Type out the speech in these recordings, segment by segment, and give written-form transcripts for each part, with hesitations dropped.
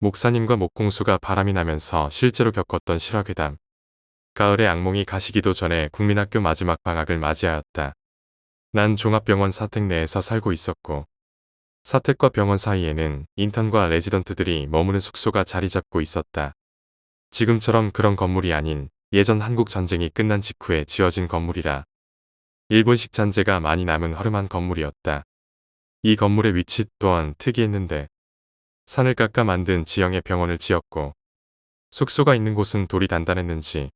목사님과 목공수가 바람이 나면서 실제로 겪었던 실화괴담. 가을에 악몽이 가시기도 전에 국민학교 마지막 방학을 맞이하였다. 난 종합병원 사택 내에서 살고 있었고 사택과 병원 사이에는 인턴과 레지던트들이 머무는 숙소가 자리 잡고 있었다. 지금처럼 그런 건물이 아닌 예전 한국 전쟁이 끝난 직후에 지어진 건물이라 일본식 잔재가 많이 남은 허름한 건물이었다. 이 건물의 위치 또한 특이했는데 산을 깎아 만든 지형의 병원을 지었고 숙소가 있는 곳은 돌이 단단했는지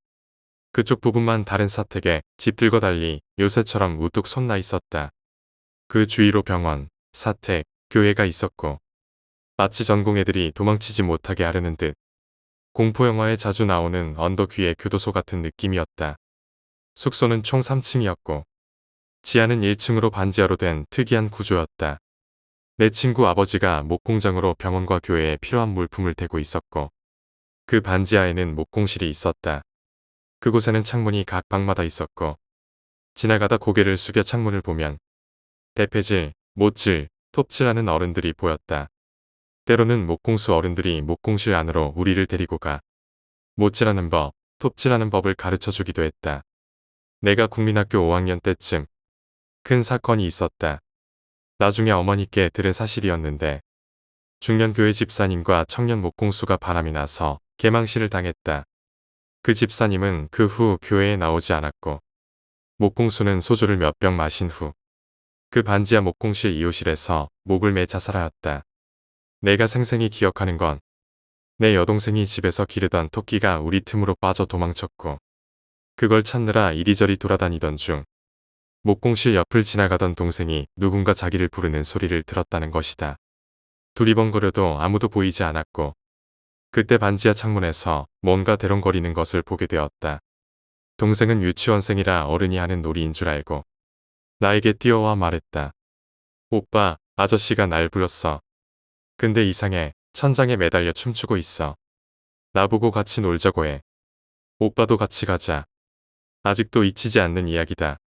그쪽 부분만 다른 사택에 집들과 달리 요새처럼 우뚝 솟나 있었다. 그 주위로 병원, 사택, 교회가 있었고 마치 전공애들이 도망치지 못하게 하려는 듯 공포영화에 자주 나오는 언덕 위의 교도소 같은 느낌이었다. 숙소는 총 3층이었고 지하는 1층으로 반지하로 된 특이한 구조였다. 내 친구 아버지가 목공장으로 병원과 교회에 필요한 물품을 대고 있었고 그 반지하에는 목공실이 있었다. 그곳에는 창문이 각 방마다 있었고 지나가다 고개를 숙여 창문을 보면 대패질, 못질, 톱질하는 어른들이 보였다. 때로는 목공수 어른들이 목공실 안으로 우리를 데리고 가 못질하는 법, 톱질하는 법을 가르쳐 주기도 했다. 내가 국민학교 5학년 때쯤 큰 사건이 있었다. 나중에 어머니께 들은 사실이었는데 중년교회 집사님과 청년 목공수가 바람이 나서 개망신을 당했다. 그 집사님은 그 후 교회에 나오지 않았고 목공수는 소주를 몇 병 마신 후 그 반지하 목공실 이호실에서 목을 매 자살하였다. 내가 생생히 기억하는 건 내 여동생이 집에서 기르던 토끼가 우리 틈으로 빠져 도망쳤고 그걸 찾느라 이리저리 돌아다니던 중 목공실 옆을 지나가던 동생이 누군가 자기를 부르는 소리를 들었다는 것이다. 두리번거려도 아무도 보이지 않았고 그때 반지하 창문에서 뭔가 대롱거리는 것을 보게 되었다. 동생은 유치원생이라 어른이 하는 놀이인 줄 알고 나에게 뛰어와 말했다. 오빠, 아저씨가 날 불렀어. 근데 이상해. 천장에 매달려 춤추고 있어. 나보고 같이 놀자고 해. 오빠도 같이 가자. 아직도 잊히지 않는 이야기다.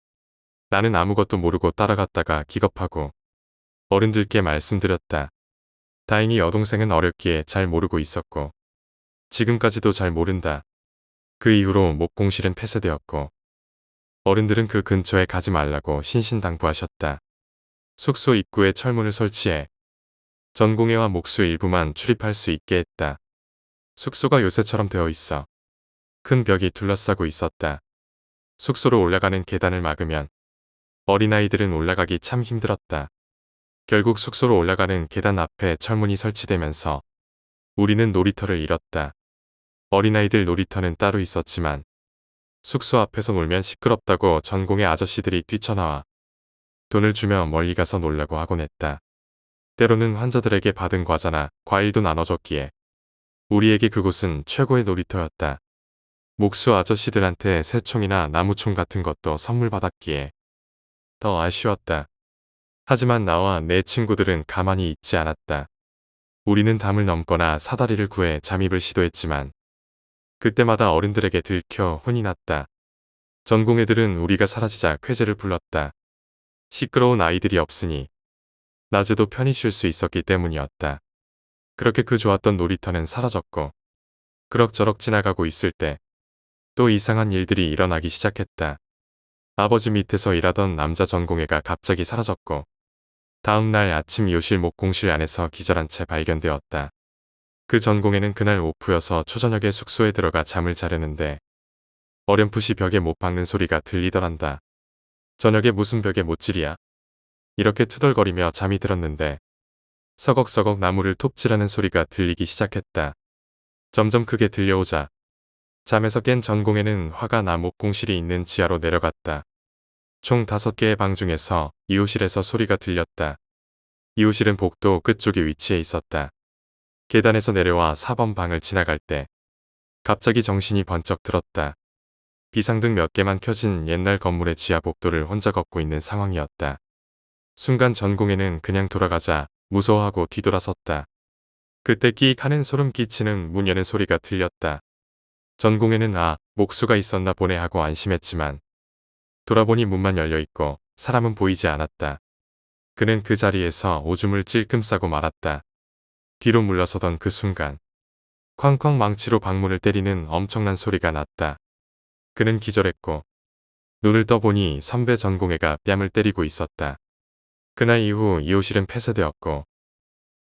나는 아무것도 모르고 따라갔다가 기겁하고 어른들께 말씀드렸다. 다행히 여동생은 어렸기에 잘 모르고 있었고 지금까지도 잘 모른다. 그 이후로 목공실은 폐쇄되었고 어른들은 그 근처에 가지 말라고 신신당부하셨다. 숙소 입구에 철문을 설치해 전공애와 목수 일부만 출입할 수 있게 했다. 숙소가 요새처럼 되어 있어 큰 벽이 둘러싸고 있었다. 숙소로 올라가는 계단을 막으면 어린아이들은 올라가기 참 힘들었다. 결국 숙소로 올라가는 계단 앞에 철문이 설치되면서 우리는 놀이터를 잃었다. 어린아이들 놀이터는 따로 있었지만 숙소 앞에서 놀면 시끄럽다고 전공의 아저씨들이 뛰쳐나와 돈을 주며 멀리 가서 놀라고 하곤 했다. 때로는 환자들에게 받은 과자나 과일도 나눠줬기에 우리에게 그곳은 최고의 놀이터였다. 목수 아저씨들한테 새총이나 나무총 같은 것도 선물 받았기에 더 아쉬웠다. 하지만 나와 내 친구들은 가만히 있지 않았다. 우리는 담을 넘거나 사다리를 구해 잠입을 시도했지만 그때마다 어른들에게 들켜 혼이 났다. 전공애들은 우리가 사라지자 쾌재를 불렀다. 시끄러운 아이들이 없으니 낮에도 편히 쉴 수 있었기 때문이었다. 그렇게 그 좋았던 놀이터는 사라졌고 그럭저럭 지나가고 있을 때 또 이상한 일들이 일어나기 시작했다. 아버지 밑에서 일하던 남자 전공애가 갑자기 사라졌고 다음 날 아침 이호실 목공실 안에서 기절한 채 발견되었다. 그 전공애는 그날 오프여서 초저녁에 숙소에 들어가 잠을 자려는데 어렴풋이 벽에 못 박는 소리가 들리더란다. 저녁에 무슨 벽에 못질이야? 이렇게 투덜거리며 잠이 들었는데 서걱서걱 나무를 톱질하는 소리가 들리기 시작했다. 점점 크게 들려오자 잠에서 깬 전공애는 화가 나 목공실이 있는 지하로 내려갔다. 총 5개의 방 중에서 이호실에서 소리가 들렸다. 이호실은 복도 끝쪽에 위치해 있었다. 계단에서 내려와 4번 방을 지나갈 때 갑자기 정신이 번쩍 들었다. 비상등 몇 개만 켜진 옛날 건물의 지하 복도를 혼자 걷고 있는 상황이었다. 순간 전공애는 그냥 돌아가자 무서워하고 뒤돌아섰다. 그때 끼익 하는 소름 끼치는 문 여는 소리가 들렸다. 전공애는 목수가 있었나 보네 하고 안심했지만 돌아보니 문만 열려있고 사람은 보이지 않았다. 그는 그 자리에서 오줌을 찔끔 싸고 말았다. 뒤로 물러서던 그 순간 쾅쾅 망치로 방문을 때리는 엄청난 소리가 났다. 그는 기절했고 눈을 떠보니 선배 전공애가 뺨을 때리고 있었다. 그날 이후 이호실은 폐쇄되었고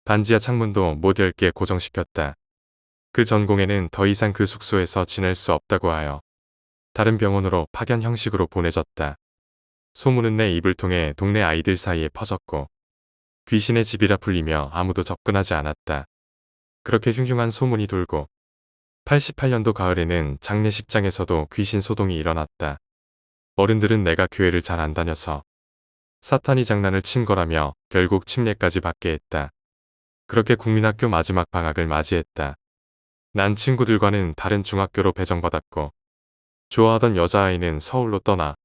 반지하 창문도 못 열게 고정시켰다. 그 전공애는 더 이상 그 숙소에서 지낼 수 없다고 하여 다른 병원으로 파견 형식으로 보내졌다. 소문은 내 입을 통해 동네 아이들 사이에 퍼졌고 귀신의 집이라 불리며 아무도 접근하지 않았다. 그렇게 흉흉한 소문이 돌고 88년도 가을에는 장례식장에서도 귀신 소동이 일어났다. 어른들은 내가 교회를 잘 안 다녀서 사탄이 장난을 친 거라며 결국 침례까지 받게 했다. 그렇게 국민학교 마지막 방학을 맞이했다. 난 친구들과는 다른 중학교로 배정받았고 좋아하던 여자아이는 서울로 떠나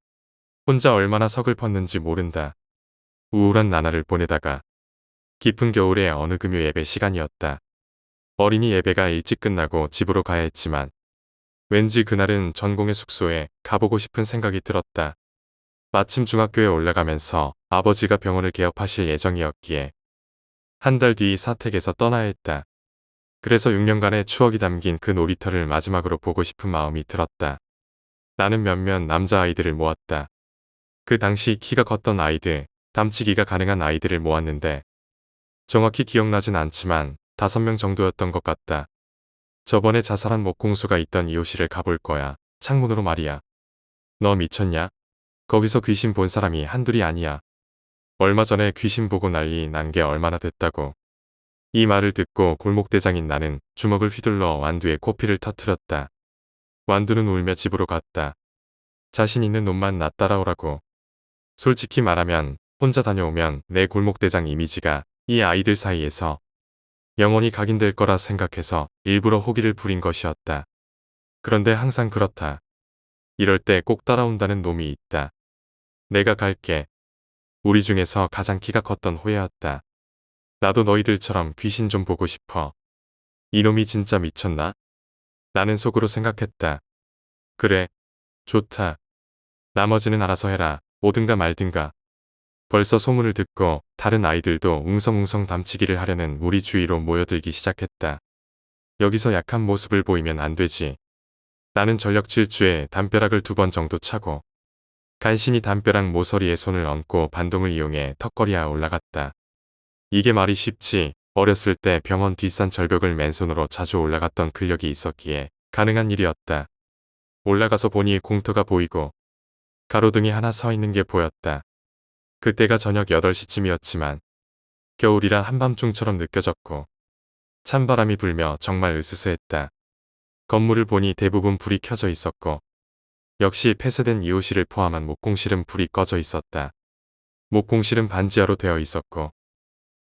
혼자 얼마나 서글펐는지 모른다. 우울한 나날을 보내다가 깊은 겨울의 어느 금요 예배 시간이었다. 어린이 예배가 일찍 끝나고 집으로 가야 했지만 왠지 그날은 전공의 숙소에 가보고 싶은 생각이 들었다. 마침 중학교에 올라가면서 아버지가 병원을 개업하실 예정이었기에 한 달 뒤 사택에서 떠나야 했다. 그래서 6년간의 추억이 담긴 그 놀이터를 마지막으로 보고 싶은 마음이 들었다. 나는 몇몇 남자아이들을 모았다. 그 당시 키가 컸던 아이들, 담치기가 가능한 아이들을 모았는데 정확히 기억나진 않지만 5명 정도였던 것 같다. 저번에 자살한 목공수가 있던 이호실을 가볼 거야. 창문으로 말이야. 너 미쳤냐? 거기서 귀신 본 사람이 한둘이 아니야. 얼마 전에 귀신 보고 난리 난 게 얼마나 됐다고. 이 말을 듣고 골목대장인 나는 주먹을 휘둘러 완두의 코피를 터뜨렸다. 완두는 울며 집으로 갔다. 자신 있는 놈만 나 따라오라고. 솔직히 말하면 혼자 다녀오면 내 골목대장 이미지가 이 아이들 사이에서 영원히 각인될 거라 생각해서 일부러 호기를 부린 것이었다. 그런데 항상 그렇다. 이럴 때 꼭 따라온다는 놈이 있다. 내가 갈게. 우리 중에서 가장 키가 컸던 호야였다. 나도 너희들처럼 귀신 좀 보고 싶어. 이놈이 진짜 미쳤나? 나는 속으로 생각했다. 그래, 좋다. 나머지는 알아서 해라. 오든가 말든가. 벌써 소문을 듣고 다른 아이들도 웅성웅성 담치기를 하려는 우리 주위로 모여들기 시작했다. 여기서 약한 모습을 보이면 안 되지. 나는 전력 질주에 담벼락을 2번 정도 차고 간신히 담벼락 모서리에 손을 얹고 반동을 이용해 턱걸이에 올라갔다. 이게 말이 쉽지. 어렸을 때 병원 뒷산 절벽을 맨손으로 자주 올라갔던 근력이 있었기에 가능한 일이었다. 올라가서 보니 공터가 보이고 가로등이 하나 서 있는 게 보였다. 그때가 저녁 8시쯤이었지만 겨울이라 한밤중처럼 느껴졌고 찬바람이 불며 정말 으스스했다. 건물을 보니 대부분 불이 켜져 있었고 역시 폐쇄된 이호실을 포함한 목공실은 불이 꺼져 있었다. 목공실은 반지하로 되어 있었고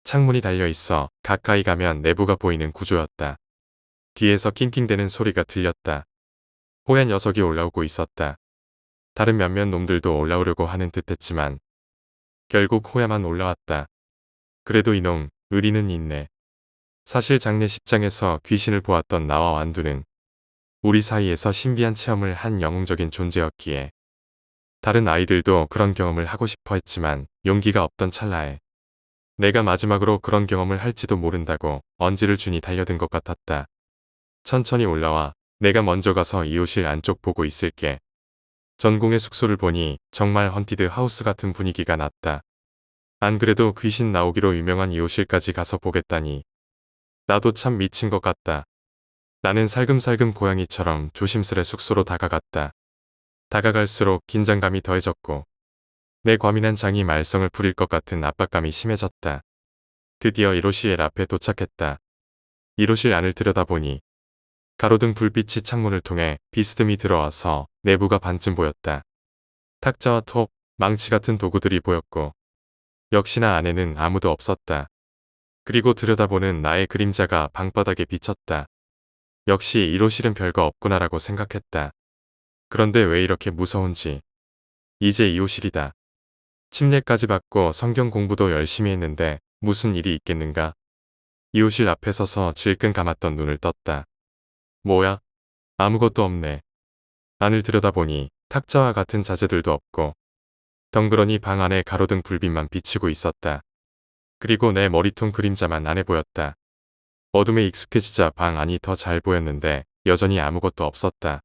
창문이 달려있어 가까이 가면 내부가 보이는 구조였다. 뒤에서 낑낑대는 소리가 들렸다. 호야 녀석이 올라오고 있었다. 다른 몇몇 놈들도 올라오려고 하는 듯했지만 결국 호야만 올라왔다. 그래도 이놈 의리는 있네. 사실 장례식장에서 귀신을 보았던 나와 완두는 우리 사이에서 신비한 체험을 한 영웅적인 존재였기에 다른 아이들도 그런 경험을 하고 싶어 했지만 용기가 없던 찰나에 내가 마지막으로 그런 경험을 할지도 모른다고 언지를 주니 달려든 것 같았다. 천천히 올라와. 내가 먼저 가서 이호실 안쪽 보고 있을게. 전공의 숙소를 보니 정말 헌티드 하우스 같은 분위기가 났다. 안 그래도 귀신 나오기로 유명한 이호실까지 가서 보겠다니. 나도 참 미친 것 같다. 나는 살금살금 고양이처럼 조심스레 숙소로 다가갔다. 다가갈수록 긴장감이 더해졌고 내 과민한 장이 말썽을 부릴 것 같은 압박감이 심해졌다. 드디어 1호실 앞에 도착했다. 1호실 안을 들여다보니 가로등 불빛이 창문을 통해 비스듬히 들어와서 내부가 반쯤 보였다. 탁자와 톱, 망치 같은 도구들이 보였고 역시나 안에는 아무도 없었다. 그리고 들여다보는 나의 그림자가 방바닥에 비쳤다. 역시 1호실은 별거 없구나라고 생각했다. 그런데 왜 이렇게 무서운지. 이제 2호실이다. 침례까지 받고 성경 공부도 열심히 했는데 무슨 일이 있겠는가. 2호실 앞에 서서 질끈 감았던 눈을 떴다. 뭐야? 아무것도 없네. 안을 들여다보니 탁자와 같은 자재들도 없고 덩그러니 방 안에 가로등 불빛만 비치고 있었다. 그리고 내 머리통 그림자만 안에 보였다. 어둠에 익숙해지자 방 안이 더 잘 보였는데 여전히 아무것도 없었다.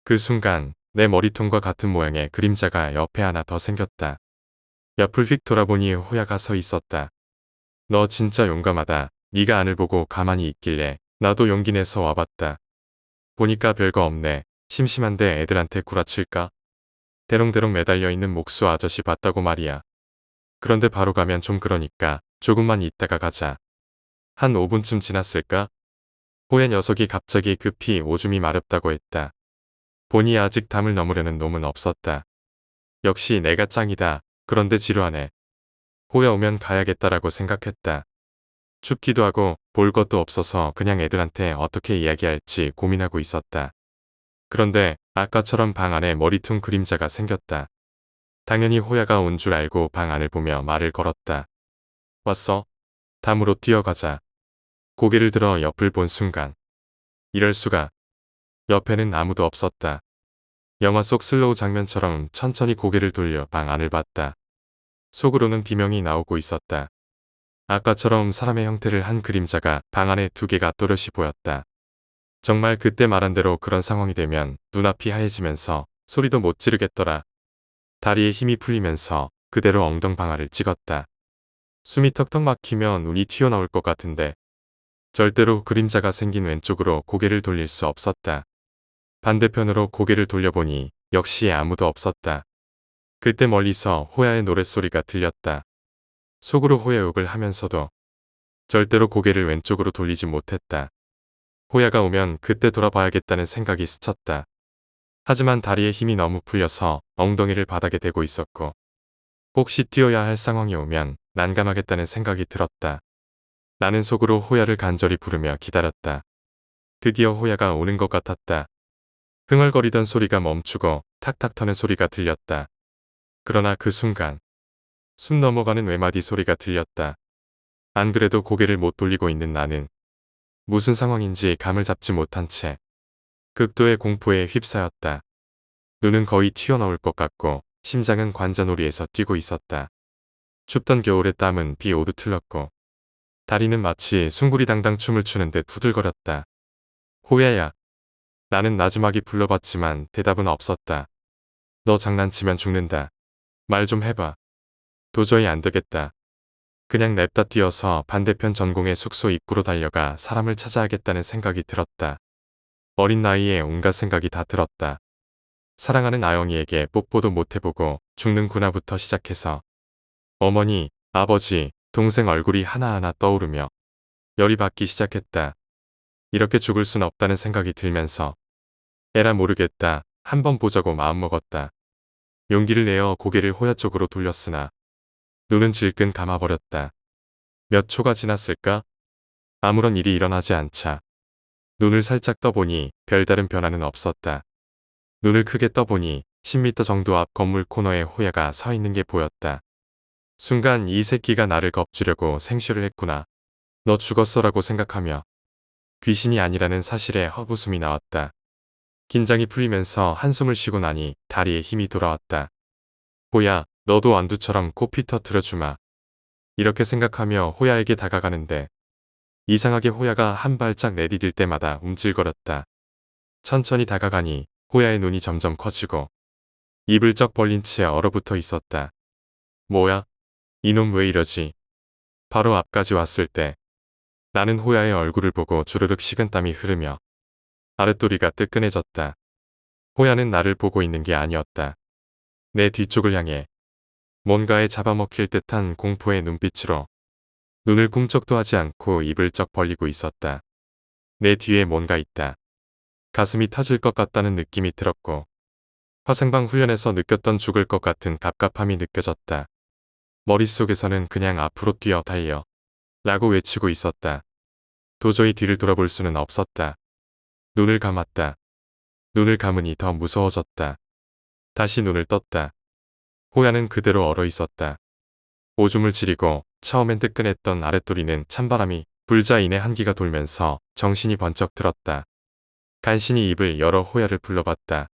그 순간 내 머리통과 같은 모양의 그림자가 옆에 하나 더 생겼다. 옆을 휙 돌아보니 호야가 서 있었다. 너 진짜 용감하다. 네가 안을 보고 가만히 있길래 나도 용기 내서 와봤다. 보니까 별거 없네. 심심한데 애들한테 구라칠까? 대롱대롱 매달려 있는 목수 아저씨 봤다고 말이야. 그런데 바로 가면 좀 그러니까 조금만 있다가 가자. 한 5분쯤 지났을까? 호야 녀석이 갑자기 급히 오줌이 마렵다고 했다. 보니 아직 담을 넘으려는 놈은 없었다. 역시 내가 짱이다. 그런데 지루하네. 호야 오면 가야겠다라고 생각했다. 춥기도 하고 볼 것도 없어서 그냥 애들한테 어떻게 이야기할지 고민하고 있었다. 그런데 아까처럼 방 안에 머리통 그림자가 생겼다. 당연히 호야가 온 줄 알고 방 안을 보며 말을 걸었다. 왔어? 담으로 뛰어가자. 고개를 들어 옆을 본 순간. 이럴 수가. 옆에는 아무도 없었다. 영화 속 슬로우 장면처럼 천천히 고개를 돌려 방 안을 봤다. 속으로는 비명이 나오고 있었다. 아까처럼 사람의 형태를 한 그림자가 방 안에 2개가 또렷이 보였다. 정말 그때 말한 대로 그런 상황이 되면 눈앞이 하얘지면서 소리도 못 지르겠더라. 다리에 힘이 풀리면서 그대로 엉덩방아를 찍었다. 숨이 턱턱 막히며 눈이 튀어나올 것 같은데 절대로 그림자가 생긴 왼쪽으로 고개를 돌릴 수 없었다. 반대편으로 고개를 돌려보니 역시 아무도 없었다. 그때 멀리서 호야의 노랫소리가 들렸다. 속으로 호야욕을 하면서도 절대로 고개를 왼쪽으로 돌리지 못했다. 호야가 오면 그때 돌아봐야겠다는 생각이 스쳤다. 하지만 다리에 힘이 너무 풀려서 엉덩이를 바닥에 대고 있었고 혹시 뛰어야 할 상황이 오면 난감하겠다는 생각이 들었다. 나는 속으로 호야를 간절히 부르며 기다렸다. 드디어 호야가 오는 것 같았다. 흥얼거리던 소리가 멈추고 탁탁 터는 소리가 들렸다. 그러나 그 순간 숨 넘어가는 외마디 소리가 들렸다. 안 그래도 고개를 못 돌리고 있는 나는 무슨 상황인지 감을 잡지 못한 채 극도의 공포에 휩싸였다. 눈은 거의 튀어나올 것 같고 심장은 관자놀이에서 뛰고 있었다. 춥던 겨울의 땀은 비 오듯 흘렀고 다리는 마치 숭구리당당 춤을 추는 듯 후들거렸다. 호야야. 나는 나지막이 불러봤지만 대답은 없었다. 너 장난치면 죽는다. 말 좀 해봐. 도저히 안 되겠다. 그냥 냅다 뛰어서 반대편 전공의 숙소 입구로 달려가 사람을 찾아야겠다는 생각이 들었다. 어린 나이에 온갖 생각이 다 들었다. 사랑하는 아영이에게 뽀뽀도 못 해보고 죽는구나부터 시작해서 어머니, 아버지, 동생 얼굴이 하나하나 떠오르며 열이 받기 시작했다. 이렇게 죽을 순 없다는 생각이 들면서 에라 모르겠다. 한번 보자고 마음먹었다. 용기를 내어 고개를 호야 쪽으로 돌렸으나 눈은 질끈 감아버렸다. 몇 초가 지났을까? 아무런 일이 일어나지 않자 눈을 살짝 떠보니 별다른 변화는 없었다. 눈을 크게 떠보니 10m 정도 앞 건물 코너에 호야가 서 있는 게 보였다. 순간 이 새끼가 나를 겁주려고 생쇼를 했구나. 너 죽었어라고 생각하며 귀신이 아니라는 사실에 헛웃음이 나왔다. 긴장이 풀리면서 한숨을 쉬고 나니 다리에 힘이 돌아왔다. 호야, 너도 완두처럼 코피 터뜨려주마. 이렇게 생각하며 호야에게 다가가는데 이상하게 호야가 한 발짝 내디딜 때마다 움찔거렸다. 천천히 다가가니 호야의 눈이 점점 커지고 입을 쩍 벌린 채 얼어붙어 있었다. 뭐야? 이놈 왜 이러지? 바로 앞까지 왔을 때 나는 호야의 얼굴을 보고 주르륵 식은땀이 흐르며 아랫도리가 뜨끈해졌다. 호야는 나를 보고 있는 게 아니었다. 내 뒤쪽을 향해 뭔가에 잡아먹힐 듯한 공포의 눈빛으로 눈을 꿈쩍도 하지 않고 입을 쩍 벌리고 있었다. 내 뒤에 뭔가 있다. 가슴이 터질 것 같다는 느낌이 들었고 화생방 훈련에서 느꼈던 죽을 것 같은 갑갑함이 느껴졌다. 머릿속에서는 그냥 앞으로 뛰어 달려 라고 외치고 있었다. 도저히 뒤를 돌아볼 수는 없었다. 눈을 감았다. 눈을 감으니 더 무서워졌다. 다시 눈을 떴다. 호야는 그대로 얼어 있었다. 오줌을 지리고 처음엔 뜨끈했던 아랫도리는 찬바람이 불자 이내 한기가 돌면서 정신이 번쩍 들었다. 간신히 입을 열어 호야를 불러봤다.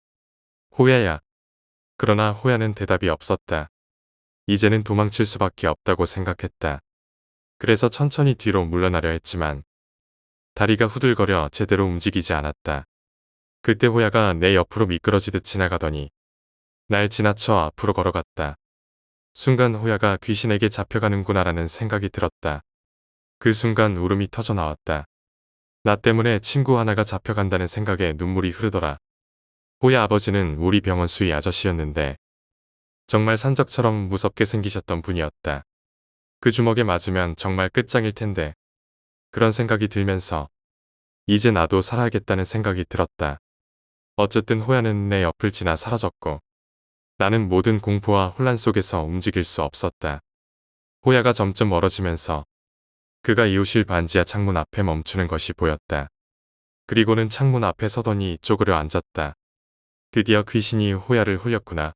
호야야. 그러나 호야는 대답이 없었다. 이제는 도망칠 수밖에 없다고 생각했다. 그래서 천천히 뒤로 물러나려 했지만 다리가 후들거려 제대로 움직이지 않았다. 그때 호야가 내 옆으로 미끄러지듯 지나가더니 날 지나쳐 앞으로 걸어갔다. 순간 호야가 귀신에게 잡혀가는구나라는 생각이 들었다. 그 순간 울음이 터져 나왔다. 나 때문에 친구 하나가 잡혀간다는 생각에 눈물이 흐르더라. 호야 아버지는 우리 병원 수의 아저씨였는데 정말 산적처럼 무섭게 생기셨던 분이었다. 그 주먹에 맞으면 정말 끝장일 텐데 그런 생각이 들면서 이제 나도 살아야겠다는 생각이 들었다. 어쨌든 호야는 내 옆을 지나 사라졌고 나는 모든 공포와 혼란 속에서 움직일 수 없었다. 호야가 점점 멀어지면서 그가 이웃실 반지하 창문 앞에 멈추는 것이 보였다. 그리고는 창문 앞에 서더니 쪼그려 앉았다. 드디어 귀신이 호야를 홀렸구나.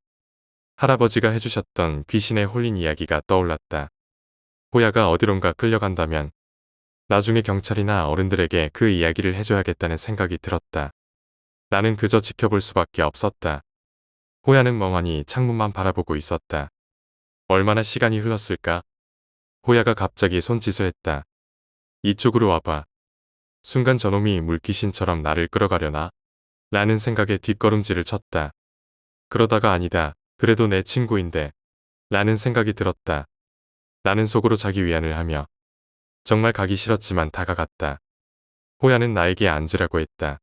할아버지가 해주셨던 귀신에 홀린 이야기가 떠올랐다. 호야가 어디론가 끌려간다면 나중에 경찰이나 어른들에게 그 이야기를 해줘야겠다는 생각이 들었다. 나는 그저 지켜볼 수밖에 없었다. 호야는 멍하니 창문만 바라보고 있었다. 얼마나 시간이 흘렀을까? 호야가 갑자기 손짓을 했다. 이쪽으로 와봐. 순간 저놈이 물귀신처럼 나를 끌어가려나? 라는 생각에 뒷걸음질을 쳤다. 그러다가 아니다. 그래도 내 친구인데. 라는 생각이 들었다. 나는 속으로 자기 위안을 하며 정말 가기 싫었지만 다가갔다. 호야는 나에게 앉으라고 했다.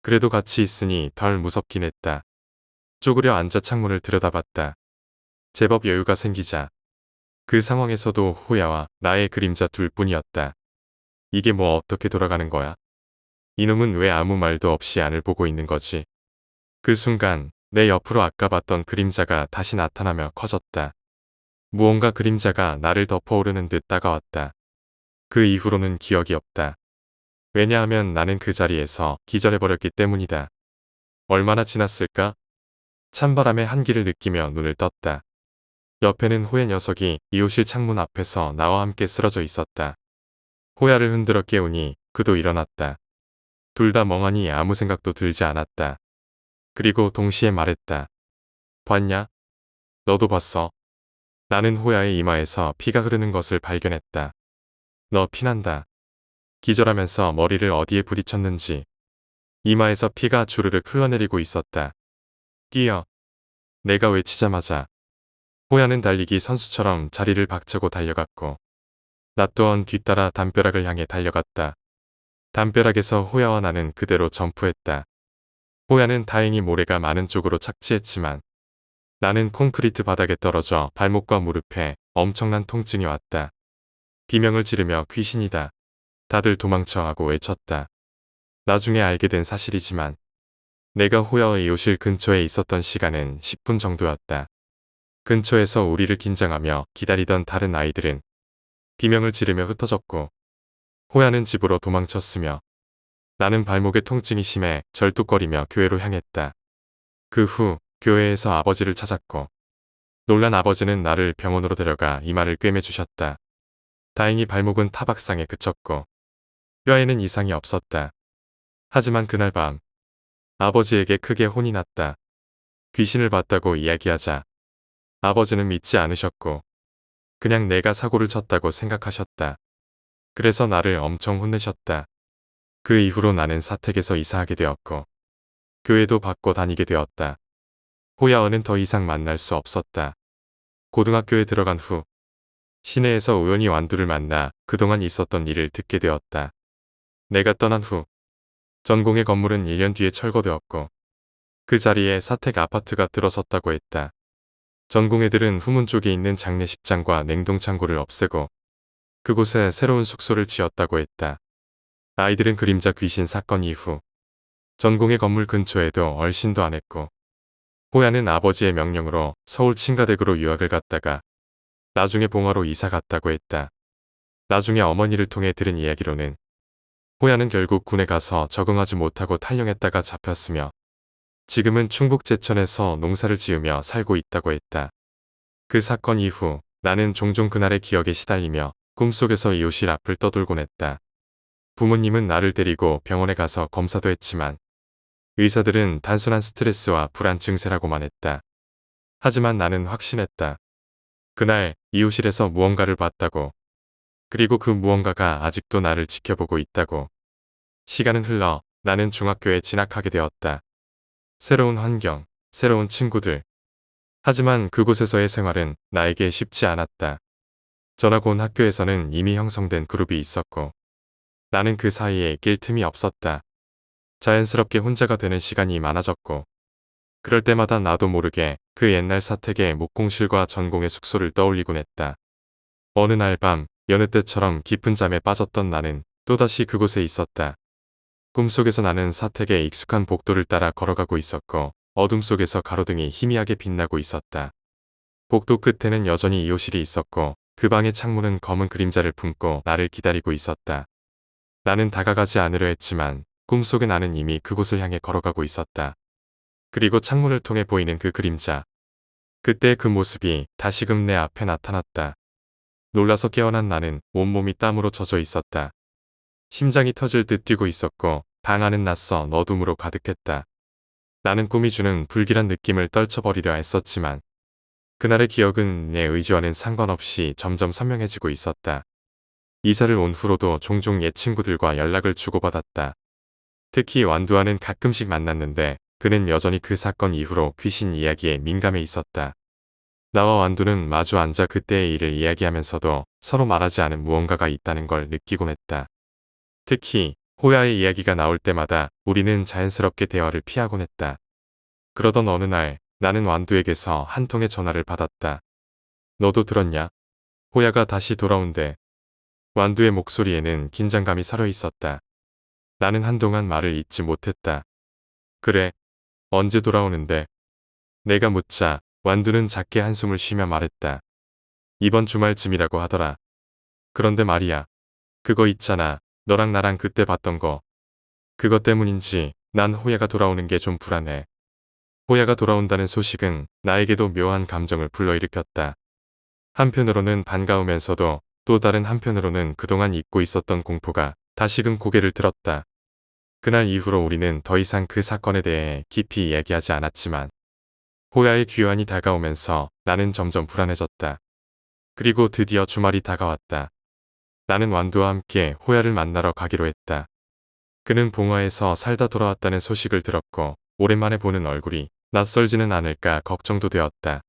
그래도 같이 있으니 덜 무섭긴 했다. 쪼그려 앉아 창문을 들여다봤다. 제법 여유가 생기자. 그 상황에서도 호야와 나의 그림자 둘뿐이었다. 이게 뭐 어떻게 돌아가는 거야? 이놈은 왜 아무 말도 없이 안을 보고 있는 거지? 그 순간 내 옆으로 아까 봤던 그림자가 다시 나타나며 커졌다. 무언가 그림자가 나를 덮어오르는 듯 다가왔다. 그 이후로는 기억이 없다. 왜냐하면 나는 그 자리에서 기절해버렸기 때문이다. 얼마나 지났을까? 찬바람의 한기를 느끼며 눈을 떴다. 옆에는 호야 녀석이 이웃실 창문 앞에서 나와 함께 쓰러져 있었다. 호야를 흔들어 깨우니 그도 일어났다. 둘 다 멍하니 아무 생각도 들지 않았다. 그리고 동시에 말했다. 봤냐? 너도 봤어. 나는 호야의 이마에서 피가 흐르는 것을 발견했다. 너 피난다. 기절하면서 머리를 어디에 부딪혔는지 이마에서 피가 주르륵 흘러내리고 있었다. 끼어. 내가 외치자마자 호야는 달리기 선수처럼 자리를 박차고 달려갔고 나 또한 뒤따라 담벼락을 향해 달려갔다. 담벼락에서 호야와 나는 그대로 점프했다. 호야는 다행히 모래가 많은 쪽으로 착지했지만 나는 콘크리트 바닥에 떨어져 발목과 무릎에 엄청난 통증이 왔다. 비명을 지르며 귀신이다. 다들 도망쳐 하고 외쳤다. 나중에 알게 된 사실이지만 내가 호야의 이웃실 근처에 있었던 시간은 10분 정도였다. 근처에서 우리를 긴장하며 기다리던 다른 아이들은 비명을 지르며 흩어졌고 호야는 집으로 도망쳤으며 나는 발목의 통증이 심해 절뚝거리며 교회로 향했다. 그 후 교회에서 아버지를 찾았고 놀란 아버지는 나를 병원으로 데려가 이마를 꿰매주셨다. 다행히 발목은 타박상에 그쳤고 뼈에는 이상이 없었다. 하지만 그날 밤 아버지에게 크게 혼이 났다. 귀신을 봤다고 이야기하자 아버지는 믿지 않으셨고 그냥 내가 사고를 쳤다고 생각하셨다. 그래서 나를 엄청 혼내셨다. 그 이후로 나는 사택에서 이사하게 되었고 교회도 바꿔 다니게 되었다. 호야와는 더 이상 만날 수 없었다. 고등학교에 들어간 후 시내에서 우연히 완두를 만나 그동안 있었던 일을 듣게 되었다. 내가 떠난 후 전공의 건물은 1년 뒤에 철거되었고 그 자리에 사택 아파트가 들어섰다고 했다. 전공애들은 후문 쪽에 있는 장례식장과 냉동창고를 없애고 그곳에 새로운 숙소를 지었다고 했다. 아이들은 그림자 귀신 사건 이후 전공의 건물 근처에도 얼씬도 안 했고 호야는 아버지의 명령으로 서울 친가댁으로 유학을 갔다가 나중에 봉화로 이사 갔다고 했다. 나중에 어머니를 통해 들은 이야기로는 호야는 결국 군에 가서 적응하지 못하고 탈영했다가 잡혔으며 지금은 충북 제천에서 농사를 지으며 살고 있다고 했다. 그 사건 이후 나는 종종 그날의 기억에 시달리며 꿈속에서 이웃실 앞을 떠돌곤 했다. 부모님은 나를 데리고 병원에 가서 검사도 했지만 의사들은 단순한 스트레스와 불안 증세라고만 했다. 하지만 나는 확신했다. 그날 이웃실에서 무언가를 봤다고. 그리고 그 무언가가 아직도 나를 지켜보고 있다고. 시간은 흘러 나는 중학교에 진학하게 되었다. 새로운 환경, 새로운 친구들. 하지만 그곳에서의 생활은 나에게 쉽지 않았다. 전학 온 학교에서는 이미 형성된 그룹이 있었고 나는 그 사이에 낄 틈이 없었다. 자연스럽게 혼자가 되는 시간이 많아졌고 그럴 때마다 나도 모르게 그 옛날 사택의 목공실과 전공의 숙소를 떠올리곤 했다. 어느 날 밤 여느 때처럼 깊은 잠에 빠졌던 나는 또다시 그곳에 있었다. 꿈속에서 나는 사택의 익숙한 복도를 따라 걸어가고 있었고 어둠 속에서 가로등이 희미하게 빛나고 있었다. 복도 끝에는 여전히 이호실이 있었고 그 방의 창문은 검은 그림자를 품고 나를 기다리고 있었다. 나는 다가가지 않으려 했지만 꿈속의 나는 이미 그곳을 향해 걸어가고 있었다. 그리고 창문을 통해 보이는 그 그림자. 그때 그 모습이 다시금 내 앞에 나타났다. 놀라서 깨어난 나는 온몸이 땀으로 젖어 있었다. 심장이 터질 듯 뛰고 있었고 방 안은 낯선 어둠으로 가득했다. 나는 꿈이 주는 불길한 느낌을 떨쳐버리려 했었지만 그날의 기억은 내 의지와는 상관없이 점점 선명해지고 있었다. 이사를 온 후로도 종종 옛 친구들과 연락을 주고받았다. 특히 완두와는 가끔씩 만났는데 그는 여전히 그 사건 이후로 귀신 이야기에 민감해 있었다. 나와 완두는 마주 앉아 그때의 일을 이야기하면서도 서로 말하지 않은 무언가가 있다는 걸 느끼곤 했다. 특히 호야의 이야기가 나올 때마다 우리는 자연스럽게 대화를 피하곤 했다. 그러던 어느 날 나는 완두에게서 한 통의 전화를 받았다. 너도 들었냐? 호야가 다시 돌아온대. 완두의 목소리에는 긴장감이 서려 있었다. 나는 한동안 말을 잇지 못했다. 그래, 언제 돌아오는데? 내가 묻자 완두는 작게 한숨을 쉬며 말했다. 이번 주말쯤이라고 하더라. 그런데 말이야. 그거 있잖아. 너랑 나랑 그때 봤던 거. 그것 때문인지 난 호야가 돌아오는 게 좀 불안해. 호야가 돌아온다는 소식은 나에게도 묘한 감정을 불러일으켰다. 한편으로는 반가우면서도 또 다른 한편으로는 그동안 잊고 있었던 공포가 다시금 고개를 들었다. 그날 이후로 우리는 더 이상 그 사건에 대해 깊이 이야기하지 않았지만 호야의 귀환이 다가오면서 나는 점점 불안해졌다. 그리고 드디어 주말이 다가왔다. 나는 완두와 함께 호야를 만나러 가기로 했다. 그는 봉화에서 살다 돌아왔다는 소식을 들었고 오랜만에 보는 얼굴이 낯설지는 않을까 걱정도 되었다.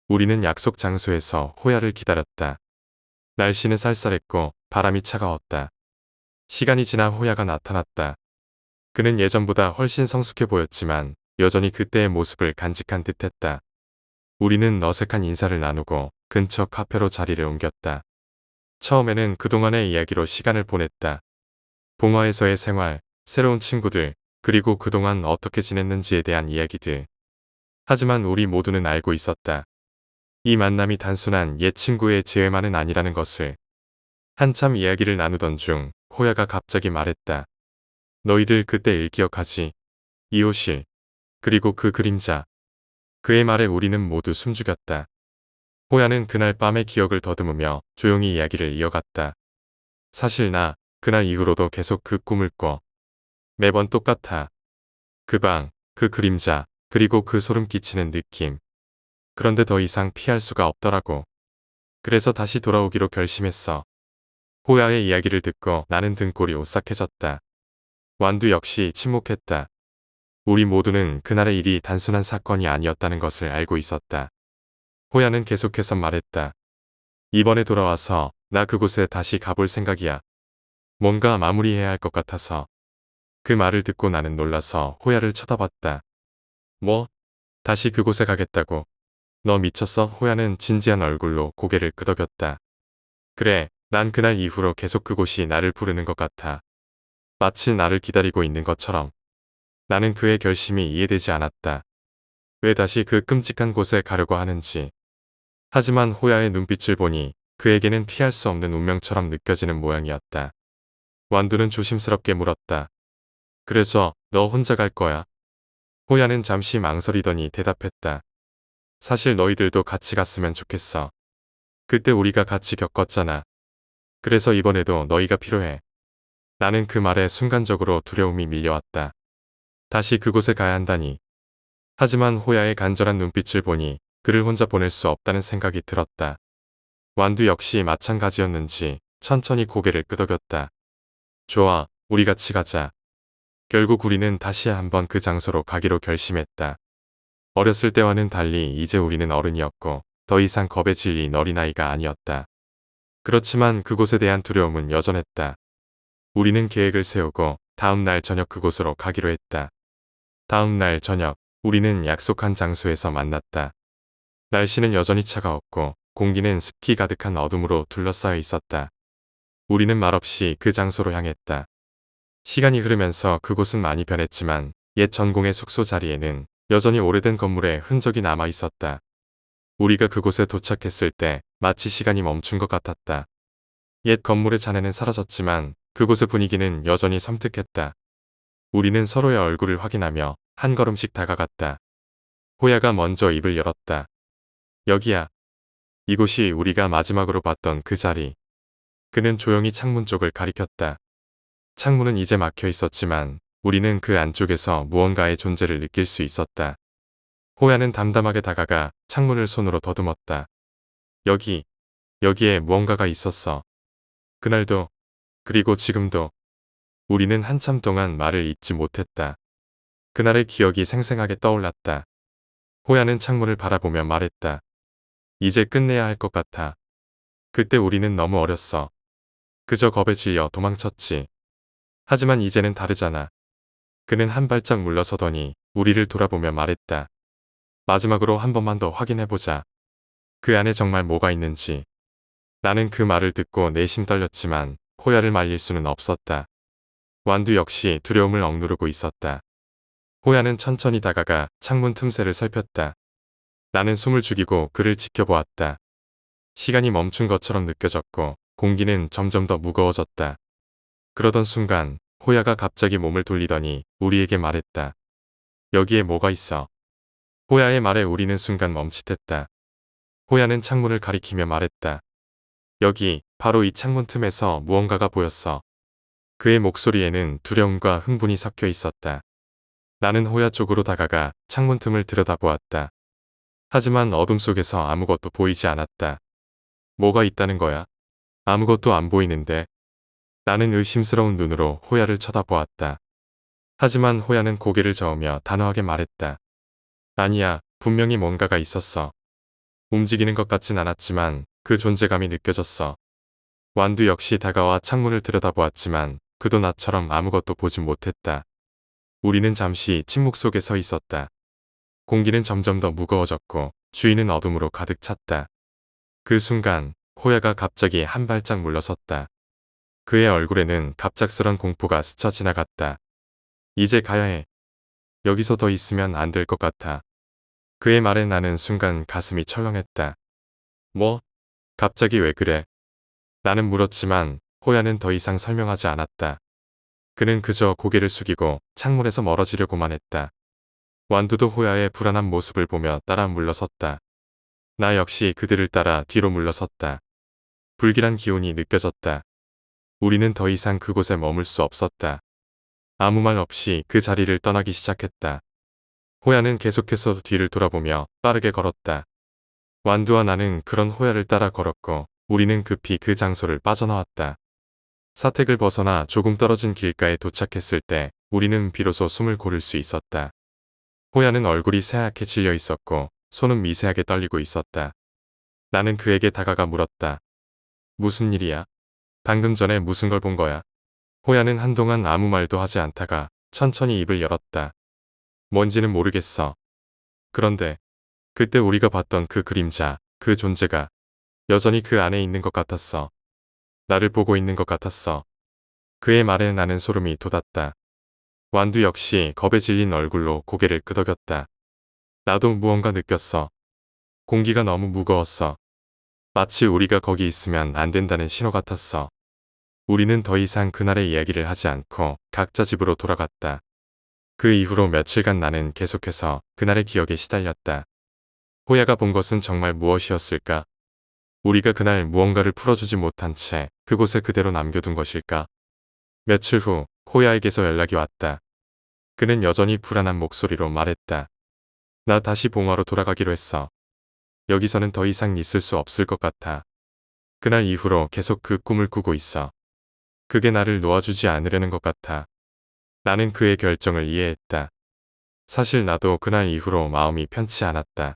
우리는 약속 장소에서 호야를 기다렸다. 날씨는 쌀쌀했고 바람이 차가웠다. 시간이 지나 호야가 나타났다. 그는 예전보다 훨씬 성숙해 보였지만 여전히 그때의 모습을 간직한 듯했다. 우리는 어색한 인사를 나누고 근처 카페로 자리를 옮겼다. 처음에는 그동안의 이야기로 시간을 보냈다. 봉화에서의 생활, 새로운 친구들, 그리고 그동안 어떻게 지냈는지에 대한 이야기들. 하지만 우리 모두는 알고 있었다. 이 만남이 단순한 옛 친구의 재회만은 아니라는 것을. 한참 이야기를 나누던 중 호야가 갑자기 말했다. 너희들 그때 일 기억하지? 이호실. 그리고 그 그림자. 그의 말에 우리는 모두 숨죽였다. 호야는 그날 밤의 기억을 더듬으며 조용히 이야기를 이어갔다. 사실 나 그날 이후로도 계속 그 꿈을 꿔. 매번 똑같아. 그 방, 그 그림자, 그리고 그 소름 끼치는 느낌. 그런데 더 이상 피할 수가 없더라고. 그래서 다시 돌아오기로 결심했어. 호야의 이야기를 듣고 나는 등골이 오싹해졌다. 완두 역시 침묵했다. 우리 모두는 그날의 일이 단순한 사건이 아니었다는 것을 알고 있었다. 호야는 계속해서 말했다. 이번에 돌아와서 나 그곳에 다시 가볼 생각이야. 뭔가 마무리해야 할 것 같아서. 그 말을 듣고 나는 놀라서 호야를 쳐다봤다. 뭐? 다시 그곳에 가겠다고? 너 미쳤어? 호야는 진지한 얼굴로 고개를 끄덕였다. 그래, 난 그날 이후로 계속 그곳이 나를 부르는 것 같아. 마치 나를 기다리고 있는 것처럼. 나는 그의 결심이 이해되지 않았다. 왜 다시 그 끔찍한 곳에 가려고 하는지. 하지만 호야의 눈빛을 보니 그에게는 피할 수 없는 운명처럼 느껴지는 모양이었다. 완두는 조심스럽게 물었다. 그래서 너 혼자 갈 거야? 호야는 잠시 망설이더니 대답했다. 사실 너희들도 같이 갔으면 좋겠어. 그때 우리가 같이 겪었잖아. 그래서 이번에도 너희가 필요해. 나는 그 말에 순간적으로 두려움이 밀려왔다. 다시 그곳에 가야 한다니. 하지만 호야의 간절한 눈빛을 보니 그를 혼자 보낼 수 없다는 생각이 들었다. 완두 역시 마찬가지였는지 천천히 고개를 끄덕였다. 좋아, 우리 같이 가자. 결국 우리는 다시 한번 그 장소로 가기로 결심했다. 어렸을 때와는 달리 이제 우리는 어른이었고 더 이상 겁에 질린 어린아이가 아니었다. 그렇지만 그곳에 대한 두려움은 여전했다. 우리는 계획을 세우고 다음 날 저녁 그곳으로 가기로 했다. 다음 날 저녁 우리는 약속한 장소에서 만났다. 날씨는 여전히 차가웠고 공기는 습기 가득한 어둠으로 둘러싸여 있었다. 우리는 말없이 그 장소로 향했다. 시간이 흐르면서 그곳은 많이 변했지만 옛 전공의 숙소 자리에는 여전히 오래된 건물의 흔적이 남아 있었다. 우리가 그곳에 도착했을 때 마치 시간이 멈춘 것 같았다. 옛 건물의 잔해는 사라졌지만 그곳의 분위기는 여전히 섬뜩했다. 우리는 서로의 얼굴을 확인하며 한 걸음씩 다가갔다. 호야가 먼저 입을 열었다. 여기야. 이곳이 우리가 마지막으로 봤던 그 자리. 그는 조용히 창문 쪽을 가리켰다. 창문은 이제 막혀 있었지만 우리는 그 안쪽에서 무언가의 존재를 느낄 수 있었다. 호야는 담담하게 다가가 창문을 손으로 더듬었다. 여기에 무언가가 있었어. 그날도, 그리고 지금도. 우리는 한참 동안 말을 잇지 못했다. 그날의 기억이 생생하게 떠올랐다. 호야는 창문을 바라보며 말했다. 이제 끝내야 할 것 같아. 그때 우리는 너무 어렸어. 그저 겁에 질려 도망쳤지. 하지만 이제는 다르잖아. 그는 한 발짝 물러서더니 우리를 돌아보며 말했다. 마지막으로 한 번만 더 확인해보자. 그 안에 정말 뭐가 있는지. 나는 그 말을 듣고 내심 떨렸지만 호야를 말릴 수는 없었다. 완두 역시 두려움을 억누르고 있었다. 호야는 천천히 다가가 창문 틈새를 살폈다. 나는 숨을 죽이고 그를 지켜보았다. 시간이 멈춘 것처럼 느껴졌고 공기는 점점 더 무거워졌다. 그러던 순간 호야가 갑자기 몸을 돌리더니 우리에게 말했다. 여기에 뭐가 있어. 호야의 말에 우리는 순간 멈칫했다. 호야는 창문을 가리키며 말했다. 여기, 바로 이 창문 틈에서 무언가가 보였어. 그의 목소리에는 두려움과 흥분이 섞여 있었다. 나는 호야 쪽으로 다가가 창문 틈을 들여다보았다. 하지만 어둠 속에서 아무것도 보이지 않았다. 뭐가 있다는 거야? 아무것도 안 보이는데. 나는 의심스러운 눈으로 호야를 쳐다보았다. 하지만 호야는 고개를 저으며 단호하게 말했다. 아니야, 분명히 뭔가가 있었어. 움직이는 것 같진 않았지만 그 존재감이 느껴졌어. 완두 역시 다가와 창문을 들여다보았지만 그도 나처럼 아무것도 보진 못했다. 우리는 잠시 침묵 속에 서 있었다. 공기는 점점 더 무거워졌고 주위는 어둠으로 가득 찼다. 그 순간 호야가 갑자기 한 발짝 물러섰다. 그의 얼굴에는 갑작스런 공포가 스쳐 지나갔다. 이제 가야 해. 여기서 더 있으면 안 될 것 같아. 그의 말에 나는 순간 가슴이 철렁했다. 뭐? 갑자기 왜 그래? 나는 물었지만 호야는 더 이상 설명하지 않았다. 그는 그저 고개를 숙이고 창문에서 멀어지려고만 했다. 완두도 호야의 불안한 모습을 보며 따라 물러섰다. 나 역시 그들을 따라 뒤로 물러섰다. 불길한 기운이 느껴졌다. 우리는 더 이상 그곳에 머물 수 없었다. 아무 말 없이 그 자리를 떠나기 시작했다. 호야는 계속해서 뒤를 돌아보며 빠르게 걸었다. 완두와 나는 그런 호야를 따라 걸었고 우리는 급히 그 장소를 빠져나왔다. 사택을 벗어나 조금 떨어진 길가에 도착했을 때 우리는 비로소 숨을 고를 수 있었다. 호야는 얼굴이 새하얗게 질려 있었고 손은 미세하게 떨리고 있었다. 나는 그에게 다가가 물었다. 무슨 일이야? 방금 전에 무슨 걸 본 거야? 호야는 한동안 아무 말도 하지 않다가 천천히 입을 열었다. 뭔지는 모르겠어. 그런데 그때 우리가 봤던 그 그림자, 그 존재가 여전히 그 안에 있는 것 같았어. 나를 보고 있는 것 같았어. 그의 말에 나는 소름이 돋았다. 완두 역시 겁에 질린 얼굴로 고개를 끄덕였다. 나도 무언가 느꼈어. 공기가 너무 무거웠어. 마치 우리가 거기 있으면 안 된다는 신호 같았어. 우리는 더 이상 그날의 이야기를 하지 않고 각자 집으로 돌아갔다. 그 이후로 며칠간 나는 계속해서 그날의 기억에 시달렸다. 호야가 본 것은 정말 무엇이었을까? 우리가 그날 무언가를 풀어주지 못한 채 그곳에 그대로 남겨둔 것일까? 며칠 후 호야에게서 연락이 왔다. 그는 여전히 불안한 목소리로 말했다. 나 다시 봉화로 돌아가기로 했어. 여기서는 더 이상 있을 수 없을 것 같아. 그날 이후로 계속 그 꿈을 꾸고 있어. 그게 나를 놓아주지 않으려는 것 같아. 나는 그의 결정을 이해했다. 사실 나도 그날 이후로 마음이 편치 않았다.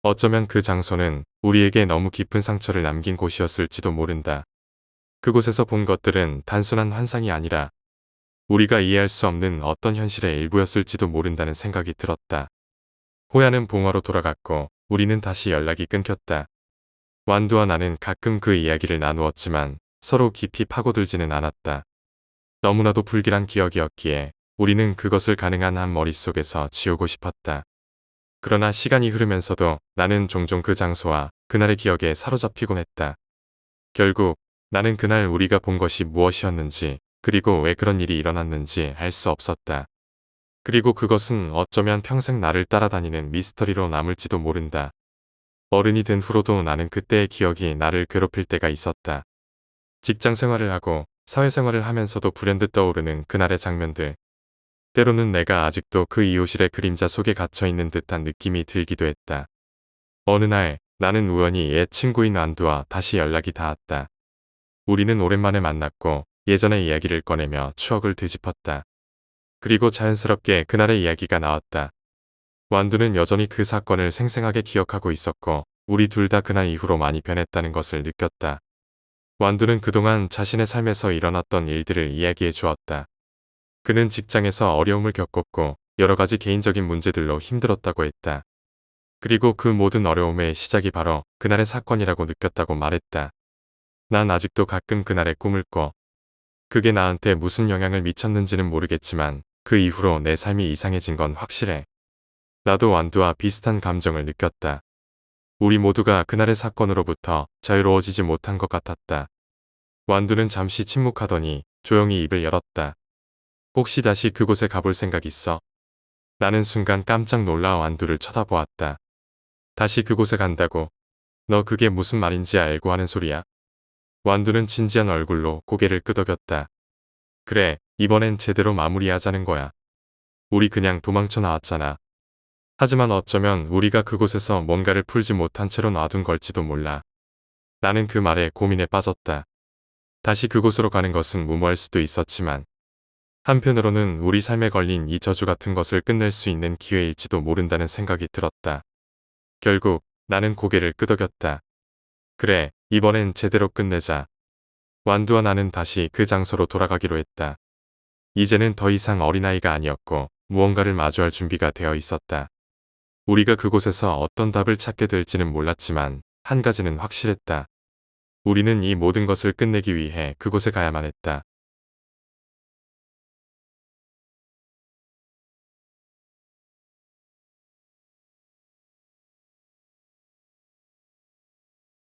어쩌면 그 장소는 우리에게 너무 깊은 상처를 남긴 곳이었을지도 모른다. 그곳에서 본 것들은 단순한 환상이 아니라 우리가 이해할 수 없는 어떤 현실의 일부였을지도 모른다는 생각이 들었다. 호야는 봉화로 돌아갔고 우리는 다시 연락이 끊겼다. 완두와 나는 가끔 그 이야기를 나누었지만 서로 깊이 파고들지는 않았다. 너무나도 불길한 기억이었기에 우리는 그것을 가능한 한 머릿속에서 지우고 싶었다. 그러나 시간이 흐르면서도 나는 종종 그 장소와 그날의 기억에 사로잡히곤 했다. 결국 나는 그날 우리가 본 것이 무엇이었는지 그리고 왜 그런 일이 일어났는지 알 수 없었다. 그리고 그것은 어쩌면 평생 나를 따라다니는 미스터리로 남을지도 모른다. 어른이 된 후로도 나는 그때의 기억이 나를 괴롭힐 때가 있었다. 직장 생활을 하고 사회생활을 하면서도 불현듯 떠오르는 그날의 장면들. 때로는 내가 아직도 그 이호실의 그림자 속에 갇혀있는 듯한 느낌이 들기도 했다. 어느 날 나는 우연히 옛 친구인 안두와 다시 연락이 닿았다. 우리는 오랜만에 만났고 예전의 이야기를 꺼내며 추억을 되짚었다. 그리고 자연스럽게 그날의 이야기가 나왔다. 완두는 여전히 그 사건을 생생하게 기억하고 있었고 우리 둘 다 그날 이후로 많이 변했다는 것을 느꼈다. 완두는 그동안 자신의 삶에서 일어났던 일들을 이야기해 주었다. 그는 직장에서 어려움을 겪었고 여러 가지 개인적인 문제들로 힘들었다고 했다. 그리고 그 모든 어려움의 시작이 바로 그날의 사건이라고 느꼈다고 말했다. 난 아직도 가끔 그날의 꿈을 꿔. 그게 나한테 무슨 영향을 미쳤는지는 모르겠지만 그 이후로 내 삶이 이상해진 건 확실해. 나도 완두와 비슷한 감정을 느꼈다. 우리 모두가 그날의 사건으로부터 자유로워지지 못한 것 같았다. 완두는 잠시 침묵하더니 조용히 입을 열었다. 혹시 다시 그곳에 가볼 생각 있어? 나는 순간 깜짝 놀라 완두를 쳐다보았다. 다시 그곳에 간다고? 너 그게 무슨 말인지 알고 하는 소리야? 완두는 진지한 얼굴로 고개를 끄덕였다. 그래, 이번엔 제대로 마무리하자는 거야. 우리 그냥 도망쳐 나왔잖아. 하지만 어쩌면 우리가 그곳에서 뭔가를 풀지 못한 채로 놔둔 걸지도 몰라. 나는 그 말에 고민에 빠졌다. 다시 그곳으로 가는 것은 무모할 수도 있었지만 한편으로는 우리 삶에 걸린 이 저주 같은 것을 끝낼 수 있는 기회일지도 모른다는 생각이 들었다. 결국 나는 고개를 끄덕였다. 그래, 이번엔 제대로 끝내자. 완두와 나는 다시 그 장소로 돌아가기로 했다. 이제는 더 이상 어린아이가 아니었고 무언가를 마주할 준비가 되어 있었다. 우리가 그곳에서 어떤 답을 찾게 될지는 몰랐지만 한 가지는 확실했다. 우리는 이 모든 것을 끝내기 위해 그곳에 가야만 했다.